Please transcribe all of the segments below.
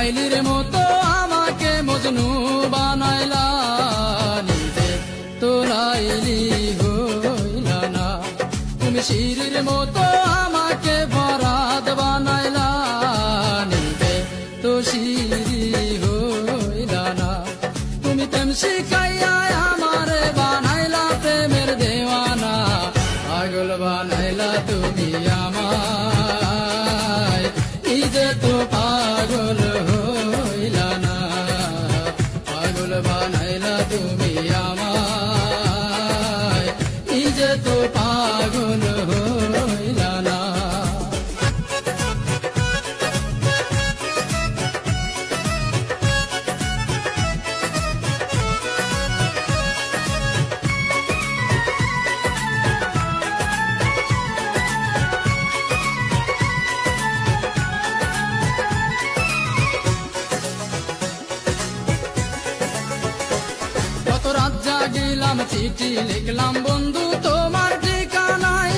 লাইলির মতো আমাকে মজনু বানাইলা, নিজে তো লাইলি হইলা না। তুমি শিরির মতো আমাকে ফরাদ বানাইলা, নিজে তো শিরি হইলা না। তুমি প্রেম শিখাইয়া আমারে বানাইলা প্রেমের দেওয়ানা, পাগল বানাইলা তুমি আমায়, নিজে তো পাগল হইলা না। পাগল বানাইলা তুমি আমায়, নিজে তো পাগল হইলা না। কত রাত জাগিলাম চিঠি লিখলাম বন্ধু তোমার ঠিকানায়,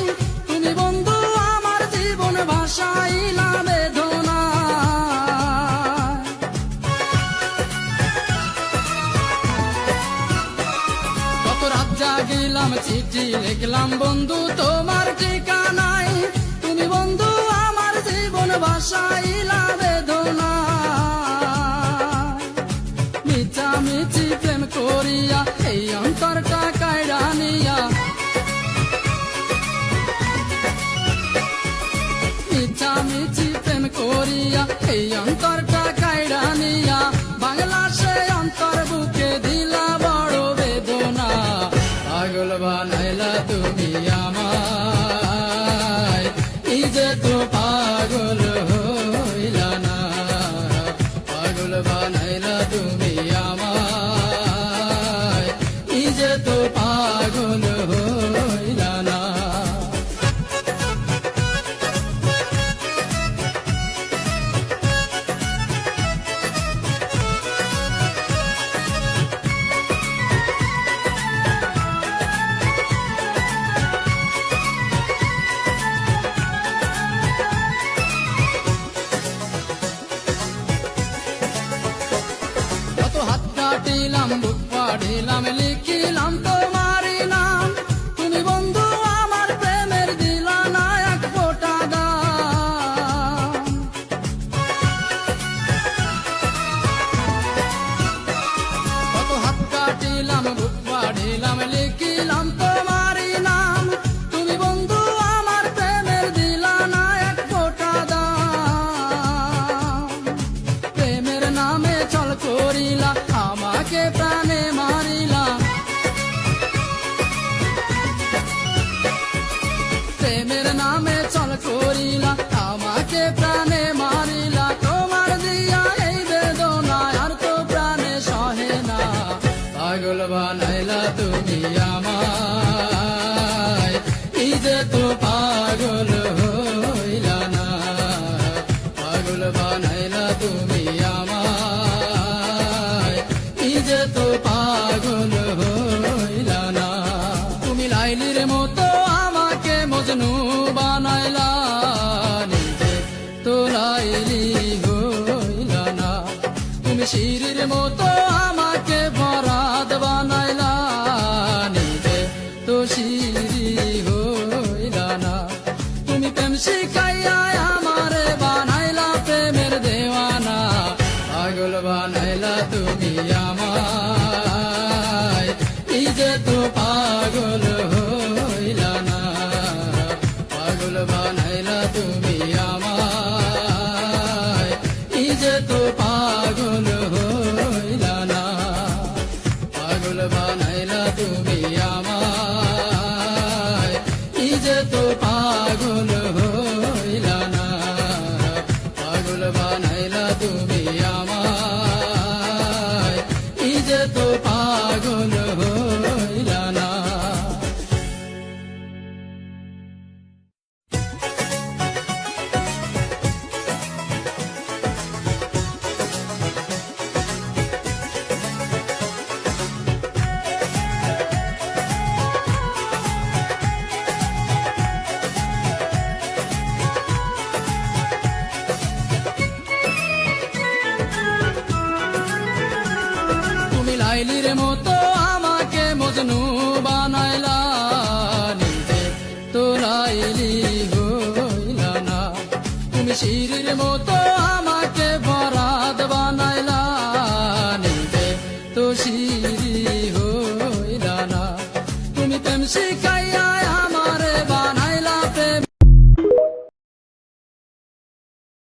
তুমি বন্ধু আমার জীবন ভাসাইলা বেদনা। কত রাত জাগিলাম চিঠি লিখলাম বন্ধু তোমার ঠিকানায়, তুমি বন্ধু আমার জীবন ভাসাইলা বেদনা। মিছামিছি প্রেম করিয়া এই অন্তরটা কাইড়া নিয়া, মিছামিছি প্রেম করিয়া এই অন্তরটা কাইড়া নিয়া, বাংলা সে অন্তর বুকে দিলা বড় বেদনা। পাগল বানাইলা তুমি আমায়, নিজে তো পাগল হইলা না। পাগল বানাইলা তুমি আমায়, নিজে তো পাগল হইলা না। কত হাত কাটিলাম বুক পাড়িলাম লিখিলাম তোমারই নাম, তুমি বন্ধু আমার প্রেমের দিলা না এক ফোঁটা দাম। কত হাত কাটিলাম বুক পাড়িলাম লিখিলাম তোমারই নাম, তুমি বন্ধু আমার প্রেমের দিলা না এক ফোঁটা দাম। প্রেমের নামে ছল করিলা আমাকে প্রাণে মারিলা, প্রেমের নামে ছল করিলা আমাকে প্রাণে মারিলা। তোমার দিয়া এই বেদনা আর তো প্রাণে সহে না, পাগল বানাইলা তুমি আমায়, নিজে তো পাগল হইলা না। পাগল বানাইলা তুমি আমায়, নিজে তো পাগল হইলা না। তুমি লাইলির মতো আমাকে মজনু বানাইলা, নিজে তো লাইলি হইলা না। তুমি শিরির মতো আমাকে ফরাদ বানাইলা, নিজে তো শিরি হইলা না। তুমি প্রেম শিখাইয়া আমারে বানাইলা প্রেমের দেওয়ানা, পাগল বানাইলা তুমি আমায়, নিজে তো পাগল হইলা না। পাগল বানাইলা তুমি আমায়, নিজে তো পাগল হইলা না। পাগল বানাইলা তুমি আমায়, লাইলির মতো আমাকে মজনু বানাইলা, নিজে তো লাইলি হইলা না। তুমি শিরির মতো